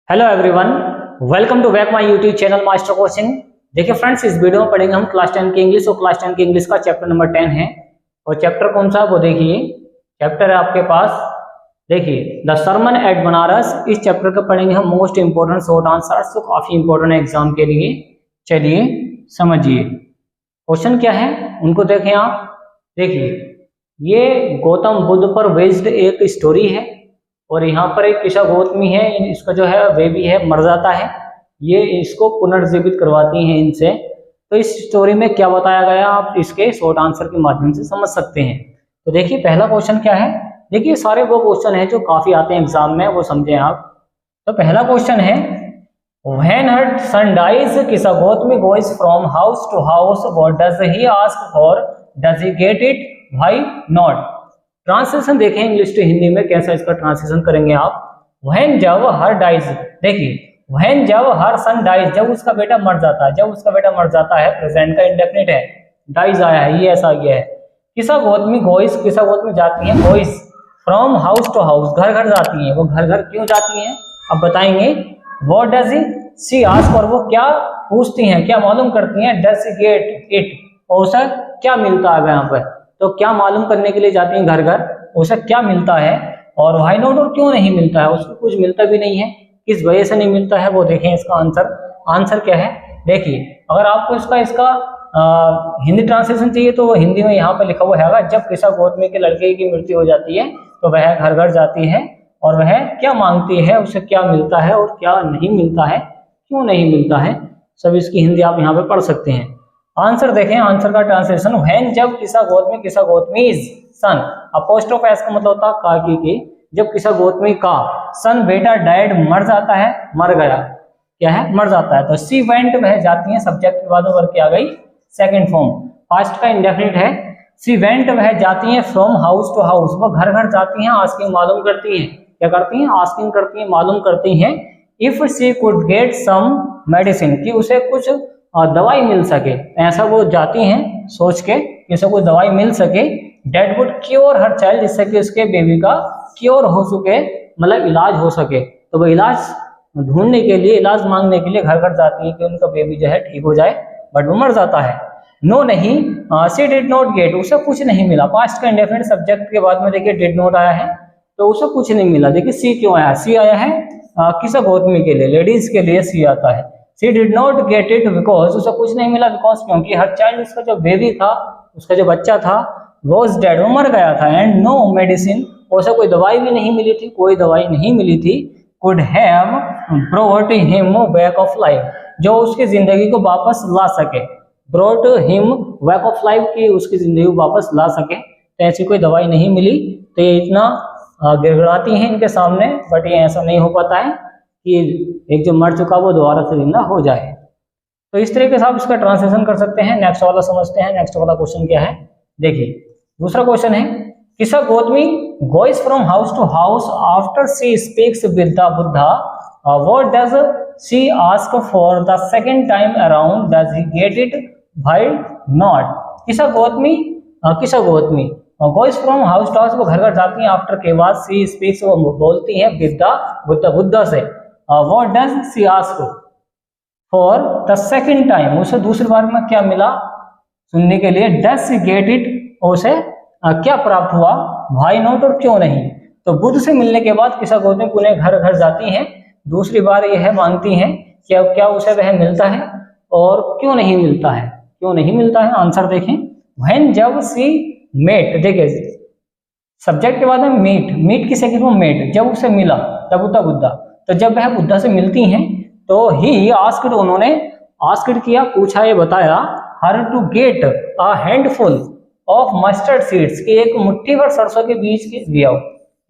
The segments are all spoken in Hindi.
Hello everyone, welcome to back my YouTube channel master coaching. देखिए फ्रेंड्स, इस वीडियो में पढ़ेंगे हम क्लास 10 की इंग्लिश और क्लास 10 की इंग्लिश का चैप्टर नंबर 10 है। और चैप्टर कौन सा वो देखिए, चैप्टर है आपके पास, देखिए द सरमन एट बनारस। इस चैप्टर का पढ़ेंगे हम मोस्ट इंपोर्टेंट शॉर्ट आंसर्स, तो काफी इंपोर्टेंट है एग्जाम के लिए। चलिए समझिए क्वेश्चन क्या है, उनको देखें आप। देखिए ये गौतम बुद्ध पर बेस्ड एक स्टोरी है और यहाँ पर एक किस्सा गौतमी है, इसका जो है वे भी है मर जाता है, ये इसको पुनर्जीवित करवाती हैं इनसे। तो इस स्टोरी में क्या बताया गया आप इसके शॉर्ट आंसर के माध्यम से समझ सकते हैं। तो देखिए पहला क्वेश्चन क्या है, देखिए सारे वो क्वेश्चन है जो काफी आते हैं एग्जाम में, वो समझें आप। तो पहला क्वेश्चन है, When her son dies, किस्सा Gautami goes from house to house. What does he ask for? Does he get it? Why not? Translation देखें इंग्लिश टू हिंदी में, कैसा इसका ट्रांसलेशन करेंगे आप। When जब हर डाइज, देखिए when जब हर सन डाइज, जब उसका बेटा मर जाता है, जब उसका बेटा मर जाता है, प्रेजेंट का इंडेफिनिट है, डाइज आया है, ये ऐसा गया है। किस्सा गौतमी गोइस, किस्सा गौतमी जाती है गोइस फ्रॉम हाउस टू हाउस, घर घर जाती है। वो घर घर क्यों जाती हैं अब बताएंगे। What does she ask, और वो क्या पूछती हैं, क्या मालूम करती हैं। Does she get it, और उसे क्या मिलता है यहाँ पर। तो क्या मालूम करने के लिए जाती हैं घर घर, उसे क्या मिलता है। और why not, और क्यों नहीं मिलता है, उसको कुछ मिलता भी नहीं है, किस वजह से नहीं मिलता है, वो देखें इसका आंसर क्या है। देखिए अगर आपको इसका हिंदी ट्रांसलेशन चाहिए तो वो हिंदी में यहाँ पर लिखा हुआ है, जब किस्सा गौतमी के लड़के की मृत्यु हो जाती है तो वह घर घर जाती है और वह क्या मांगती है, उसे क्या मिलता है और क्या नहीं मिलता है, क्यों नहीं मिलता है। सब इसकी हिंदी आप यहाँ पे पढ़ सकते हैं। आंसर देखें, आंसर का ट्रांसलेशन, व्हेन जब Kisa Gautami is son, apostrophe s का मतलब होता है का की, जब किस्सा गौतमी का सन बेटा डैड मर जाता है, मर गया, क्या है मर जाता है। तो सी वेंट, वह जाती है, सब्जेक्ट के बाद वर्ब आ गई सेकंड फॉर्म, पास्ट का इंडेफिनिट है। सी वेंट, वह जाती है फ्रॉम हाउस टू हाउस, वो घर घर जाती हैं, आस्किंग मालूम करती हैं, क्या करती हैं आस्किंग करती हैं, मालूम करती हैं। If she could get some medicine, कि उसे कुछ दवाई मिल सके, ऐसा वो जाती हैं सोच के कि उसे कोई दवाई मिल सके। That would cure her child, जिससे कि उसके बेबी का क्योर हो सके, मतलब इलाज हो सके। तो वो इलाज ढूंढने के लिए, इलाज मांगने के लिए घर घर जाती है कि उनका बेबी जो है ठीक हो जाए, बट वो मर जाता है। नो नहीं, शी डिड नॉट गेट, उसे कुछ नहीं मिला। पास्ट का इंडेफिनिट सब्जेक्ट के बाद में देखिए डिड नॉट आया है, तो उसे कुछ नहीं मिला। देखिए सी क्यों आया, सी आया है किस्सा गौतमी के लिए, लेडीज के लिए सी आता है। She did not get it because, उसे कुछ नहीं मिला, बिकॉज क्योंकि हर चाइल्ड, उसका जो बेबी था, उसका जो बच्चा था, वॉज डेड, वो मर गया था। एंड नो मेडिसिन, उसे कोई दवाई भी नहीं मिली थी, कोई दवाई नहीं मिली थी। Could have brought him back of life, जो उसकी जिंदगी को वापस ला सके। Brought him back of life, की उसकी जिंदगी को वापस ला सके, तो ऐसी कोई दवाई नहीं मिली। तो ये इतना गिड़गिड़ाती हैं इनके सामने, बट ये ऐसा नहीं हो पाता है कि एक जो मर चुका वो दोबारा से जिंदा हो जाए। तो इस तरीके से आप इसका ट्रांसलेशन कर सकते हैं। नेक्स्ट वाला समझते हैं, नेक्स्ट वाला क्वेश्चन क्या है। देखिए दूसरा क्वेश्चन है, Kisa Gotami goes from house to house after she speaks with the Buddha, what does she ask for the second time around, does he get it, why not. Kisa Gotami goes from house to house, वो घर घर जाती हैं, आफ्टर के बाद सी स्पीक्स, वो बोलती हैं बुद्धा से। What does she ask for the second time, उसे दूसरी बार में क्या मिला सुनने के लिए। डज सी गेट इट, उसे क्या प्राप्त हुआ। व्हाई नॉट, और क्यों नहीं। तो बुद्ध से मिलने के बाद किस्सा गौतमी पुनः घर घर जाती हैं, दूसरी बार यह मांगती हैं कि अब क्या उसे वह मिलता है और क्यों नहीं मिलता है, क्यों नहीं मिलता है। आंसर देखें, व्हेन जब सी मेट, देखिए सब्जेक्ट के बाद में मीट किसे कहते हैं, मेट, जब उसे मिला तब बुद्धा, तो जब वह बुद्धा से मिलती हैं तो ही आस्क्ड, उन्होंने आस्क्ड किया, पूछा, ये बताया, her to get a handful of mustard seeds, कि एक मुट्ठी भर सरसों के बीज के ले आओ,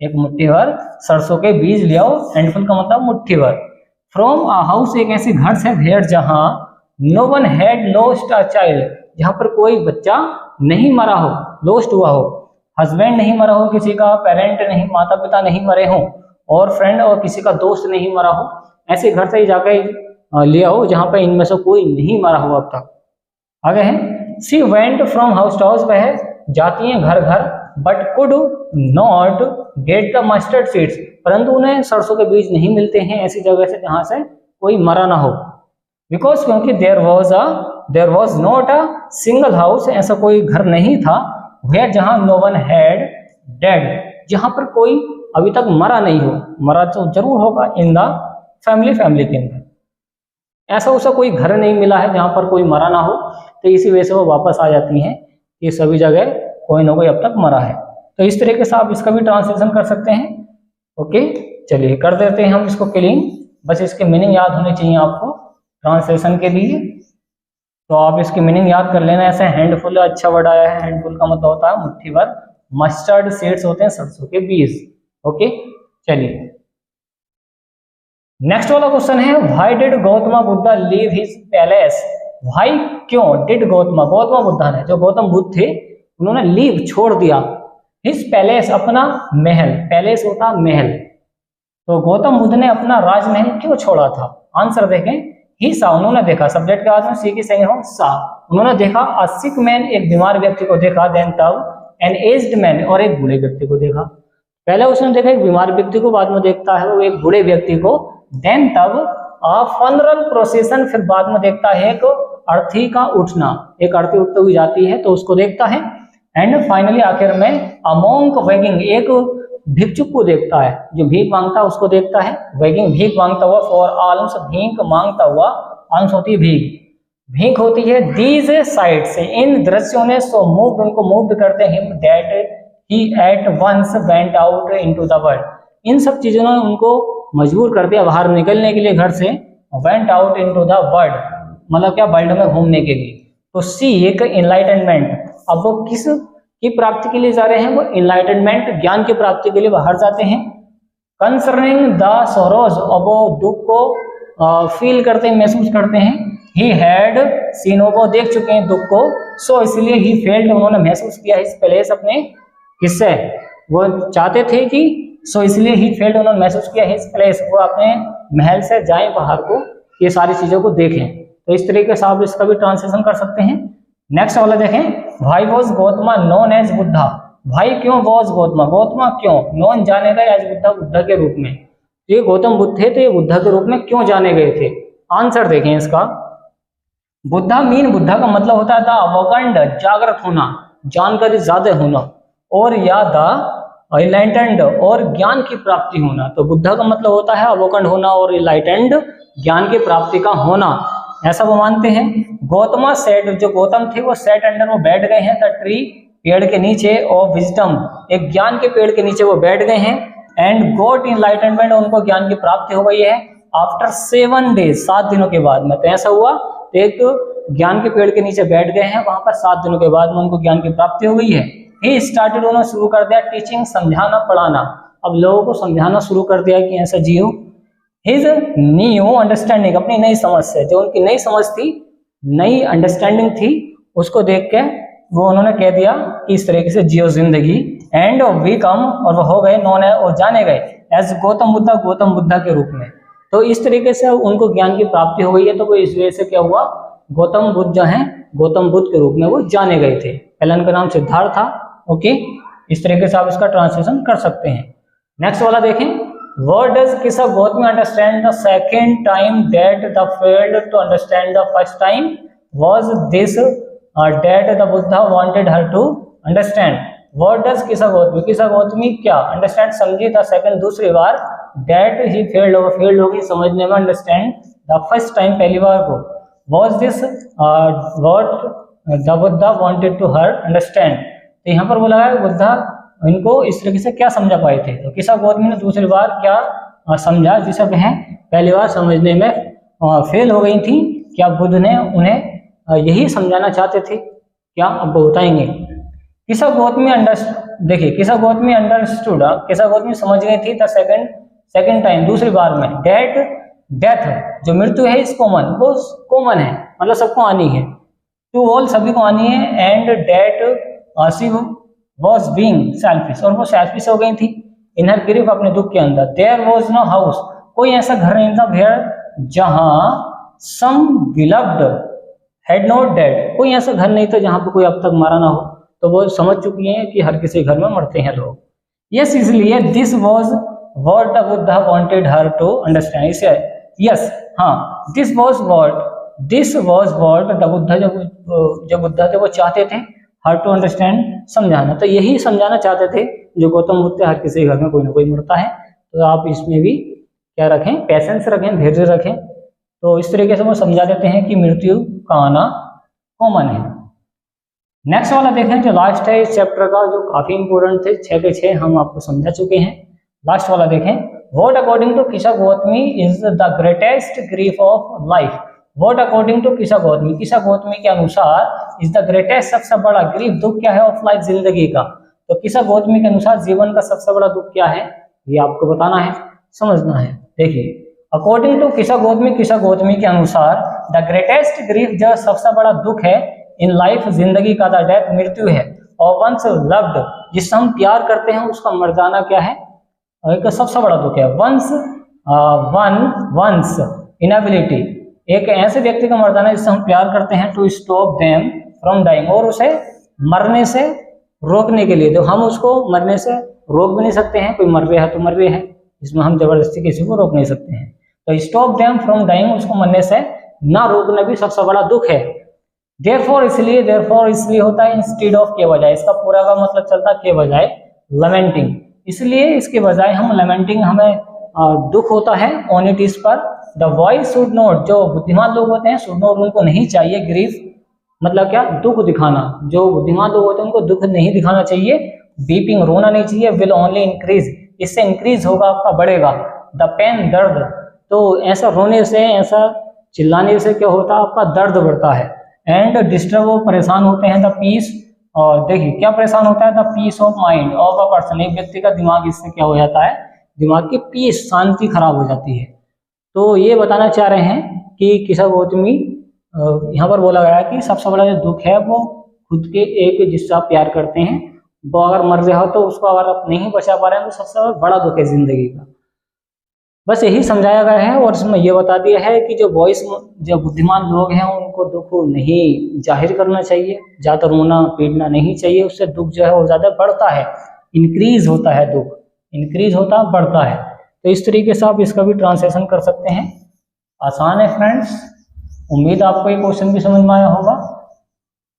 एक मुट्ठी भर सरसों के बीज ले आओ, हैंडफुल का मतलब मुट्ठी भर। फ्रॉम अ हाउस, एक ऐसे घर से, वेयर जहां no one had lost a child, जहां पर कोई बच्चा नहीं मरा हो, लॉस्ट हुआ हो, हस्बैंड नहीं मरा हो किसी का, पेरेंट नहीं, माता पिता नहीं मरे हो, और फ्रेंड और किसी का दोस्त नहीं मरा हो, ऐसे घर से ही जाकर ले आओ जहां पर इनमें से कोई नहीं मरा हो अब तक। आगे है, she went from house to house, वह जाती हैं घर घर, but could not get the mustard seeds, परंतु उन्हें सरसों के बीज नहीं मिलते हैं ऐसी जगह से जहां से कोई मरा ना हो। बिकॉज क्योंकि there was not a single house, ऐसा कोई घर नहीं था, वेयर जहां नो वन हैड डेड, जहां पर कोई अभी तक मरा नहीं हो, मरा तो जरूर होगा इन द फैमिली के अंदर, ऐसा उसका कोई घर नहीं मिला है जहां पर कोई मरा ना हो, तो इसी वजह से वो वापस आ जाती हैं कि सभी जगह कोई ना कोई अब तक मरा है। तो इस तरीके से आप इसका भी ट्रांसलेशन कर सकते हैं। ओके, चलिए कर देते हैं हम इसको क्लीन, बस इसके मीनिंग याद होने चाहिए आपको ट्रांसलेशन के लिए। तो आप इसकी मीनिंग याद कर लेना। ऐसे हैंडफुल अच्छा वर्ड आया है, हैंडफुल का मतलब होता है मुट्ठी भर, मस्टर्ड सीड्स होते हैं सरसों के बीज। ओके, चलिए नेक्स्ट वाला क्वेश्चन है, why did Gautam Buddha leave his palace, भाई क्यों डिड गौतम बुद्धा ने, जो गौतम बुद्ध थे उन्होंने लीव छोड़ दिया, हिज पैलेस अपना महल, पैलेस होता महल, तो गौतम बुद्ध ने अपना राजमहल क्यों छोड़ा था। आंसर देखें, ही सा उन्होंने देखा, सब्जेक्ट के बाद में सी की सेकंड फॉर्म सा, उन्होंने देखा अ सिक मैन एक बीमार व्यक्ति को देखा, देन तब एन एज्ड मैन और एक बूढ़े व्यक्ति को देखा। पहले उसने देखा एक बीमार व्यक्ति को, बाद में देखता है वो एक बूढ़े व्यक्ति को, देन तब फनरल प्रोसेशन, फिर बाद में देखता है एक अर्थी का उठना, एक अर्थी उठते हुई जाती है तो उसको देखता है, एंड फाइनली आखिर में अ मॉन्क वेगिंग एक भिक्षुक को देखता है, जो भीख मांगता है उसको देखता है, वेगिंग भीख मांगता हुआ, फॉर आल्म्स भीख मांगता हुआ, आल्म्स होती है भीख होती है, दीज साइड से इन दृश्यों ने सो मूव्ड उनको मूव्ड करते him that he at once went out into the world, इन सब चीजों ने उनको मजबूर कर दिया बाहर निकलने के लिए घर से, went out into the world मतलब क्या, वर्ल्ड में घूमने के लिए। तो सी एक इनलाइटनमेंट, अब वो किस की प्राप्ति के लिए जा रहे हैं, वो इनलाइटनमेंट ज्ञान की प्राप्ति के लिए बाहर जाते हैं। कंसर्निंग द सोरोज, अब वो दुख को फील करते हैं, महसूस करते हैं, ही हैड सीन, वो देख चुके हैं दुख को, सो इसलिए ही फेल्ड उन्होंने महसूस किया इस प्लेस अपने किससे, वो चाहते थे कि सो इसलिए ही फेल्ड उन्होंने महसूस किया हिज प्लेस, वो अपने महल से जाएं बाहर को, ये सारी चीजों को देखें। तो इस तरीके से आप इसका भी ट्रांसलेशन कर सकते हैं। नेक्स्ट वाला देखें, भाई was Gautama known as Buddha, भाई क्यों वॉज गौतमा क्यों, नोन जाने गए एज बुद्धा बुद्धा के रूप में, ये गौतम बुद्ध थे तो ये बुद्धा के रूप में क्यों जाने गए थे। आंसर देखें इसका, बुद्धा मीन बुद्धा का मतलब होता है द अवगंड जागृत होना, जानकारी ज्यादा होना, और या द इनलाइटेंड और ज्ञान की प्राप्ति होना, तो बुद्धा का मतलब होता है अवगंड होना और इनलाइटेंड ज्ञान की प्राप्ति का होना, ऐसा वो मानते हैं। गौतमा सेट, जो गौतम थे वो सेट अंडर, वो बैठ गए हैं द ट्री पेड़ के नीचे, और विजडम एक ज्ञान के पेड़ के नीचे वो बैठ गए हैं, एंड गॉट इनलाइटनमेंट उनको ज्ञान की प्राप्ति हो गई है, आफ्टर 7 डेज 7 दिनों के बाद में। तो ऐसा हुआ, एक ज्ञान के पेड़ के नीचे बैठ गए हैं, वहां पर 7 दिनों के बाद में उनको ज्ञान की प्राप्ति हो गई है। ही स्टार्टेड, उन्होंने शुरू कर दिया टीचिंग, समझाना पढ़ाना, अब लोगों को समझाना शुरू कर दिया कि ऐसा जियो। हिज न्यू अंडरस्टैंडिंग, अपनी नई समझ से, जो उनकी नई समझ थी, नई अंडरस्टैंडिंग थी, उसको देख के वो उन्होंने कह दिया कि इस तरीके से जियो जिंदगी, एंड वी कम, और वो हो गए नॉन है और जाने गए एज गौतम बुद्धा के रूप में। तो इस तरीके से उनको ज्ञान की प्राप्ति हो गई है, तो वो इस वजह से क्या हुआ, गौतम बुद्ध जो है गौतम बुद्ध के रूप में वो जाने गए थे। पहले उनका नाम सिद्धार्थ था। ओके, इस तरीके से आप इसका ट्रांसलेशन कर सकते हैं। नेक्स्ट वाला देखें, What does Kisa Gautami understand the second time that the failed to understand the first time? Was this that the Buddha wanted her to understand? What does Kisa Gautami क्या understand समझी the second दूसरी बार, that he failed होगी समझने में, understand the first time पहली बार को, was this what the Buddha wanted to her understand? तो यहाँ पर बोला है बुद्धा इनको इस तरीके से क्या समझा पाए थे, तो किसा गौतमी ने दूसरी बार क्या समझा जिसे वह पहली बार समझने में फेल हो गई थी, क्या बुद्ध ने उन्हें यही समझाना चाहते थे क्या, अब बताएंगे। किसा गौतमी देखिए किसा गौतमी अंडरस्टूड, किसा गौतमी समझ गई थी द सेकंड टाइम दूसरी बार में, डेथ जो मृत्यु है इस कॉमन, वो कॉमन है मतलब सबको आनी है, टू ऑल सभी को आनी है, and that she was being selfish, और वो सेल्फिश हो गई थी, इन हर ग्रीफ अपने दुख के अंदर। देयर वॉज नो हाउस, कोई ऐसा घर नहीं था, वेयर जहां सम बिलव्ड हैड नॉट डेड, कोई ऐसा घर नहीं था जहां पे कोई अब तक मरा ना हो। तो वो समझ चुकी हैं कि हर किसी घर में मरते हैं लोग। यस, इसलिए this was what the Buddha wanted her to understand. इसे यस, हाँ, this was what the Buddha, जो बुद्धा थे वो चाहते थे हर टू अंडरस्टैंड, समझाना। तो यही समझाना चाहते थे जो गौतम बुद्ध थे, हर किसी के घर में कोई ना कोई मरता है, तो आप इसमें भी क्या रखें, पैसेंस रखें, धैर्य रखें। तो इस तरीके से वो समझा देते हैं कि मृत्यु का आना कॉमन है। नेक्स्ट वाला देखें जो लास्ट है इस चैप्टर का, जो काफी इंपोर्टेंट थे, 6 के 6 हम आपको समझा चुके हैं। लास्ट वाला देखें, what according to Kisa Gotami is the greatest grief of life. What according to Kisa Gotami के अनुसार इज द ग्रेटेस्ट, सबसे बड़ा ग्रीफ, दुख क्या है, ऑफ लाइफ, जिंदगी का। तो किसा गौतमी के अनुसार जीवन का सबसे बड़ा दुख क्या है, ये आपको बताना है, समझना है। देखिए, अकॉर्डिंग टू किसा गौतमी के अनुसार द ग्रेटेस्ट ग्रीफ, जो सबसे बड़ा दुख है इन लाइफ, जिंदगी का, द डेथ, मृत्यु है, और वंस लव्ड, जिससे हम प्यार करते हैं उसका मर जाना क्या है, एक सबसे बड़ा दुख है। वंस इनएबिलिटी, एक ऐसे व्यक्ति का मर जाना जिससे हम प्यार करते हैं, to stop them from dying, और उसे मरने से रोकने के लिए। तो हम उसको मरने से रोक भी नहीं सकते हैं, कोई मर रहा है तो मर रहे हैं, इसमें हम जबरदस्ती किसी को रोक नहीं सकते हैं। तो स्टॉप देम फ्रॉम डाइंग, उसको मरने से ना रोकना भी सबसे बड़ा दुख है। देयरफॉर, इसलिए होता है, इंस्टीड ऑफ, के बजाय, इसका पूरा का मतलब चलता है के बजाय लमेंटिंग, इसलिए इसके बजाय हम लमेंटिंग, हमें दुख होता है ऑन इट इस पर। द वॉइस शुड नॉट, जो बुद्धिमान लोग होते हैं, शुड नॉट, उनको नहीं चाहिए, ग्रीफ मतलब क्या, दुख दिखाना। जो बुद्धिमान लोग होते हैं उनको दुख नहीं दिखाना चाहिए, वीपिंग, रोना नहीं चाहिए, विल ओनली इंक्रीज, इससे इंक्रीज होगा, आपका बढ़ेगा। द पेन, दर्द, तो ऐसा रोने से, ऐसा चिल्लाने से क्या होता है, आपका दर्द बढ़ता है। एंड डिस्टर्ब, वो परेशान होते हैं, द पीस, और देखिए क्या परेशान होता है, the peace of mind of a person, एक व्यक्ति का दिमाग, इससे क्या हो जाता है, दिमाग की पीस, शांति खराब हो जाती है। तो ये बताना चाह रहे हैं कि किसा गौतमी, यहाँ पर बोला गया है कि सबसे बड़ा जो दुख है वो खुद के एक जिससे आप प्यार करते हैं वो अगर मर रहा हो, तो उसको अगर आप नहीं बचा पा रहे हैं, तो सबसे बड़ा दुख है जिंदगी का। बस यही समझाया गया है, और इसमें यह बता दिया है कि जो बुद्धिमान लोग हैं उनको दुख नहीं जाहिर करना चाहिए, ज़्यादा रोना पीटना नहीं चाहिए, उससे दुख जो है वो ज़्यादा बढ़ता है, इंक्रीज होता है, दुख इंक्रीज होता बढ़ता है। तो इस तरीके से आप इसका भी ट्रांसलेशन कर सकते हैं। आसान है फ्रेंड्स, उम्मीद आपको ये क्वेश्चन भी समझ में आया होगा।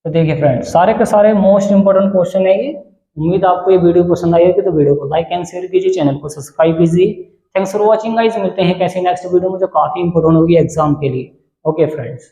तो देखिए फ्रेंड्स, सारे के सारे मोस्ट इंपोर्टेंट क्वेश्चन है ये। उम्मीद आपको ये वीडियो पसंद आई होगी, तो वीडियो को लाइक एंड शेयर कीजिए, चैनल को सब्सक्राइब कीजिए। थैंक्स फॉर वॉचिंग गाइस, मिलते हैं कैसे नेक्स्ट वीडियो में जो काफी इंपोर्टेंट होगी एग्जाम के लिए। Okay friends.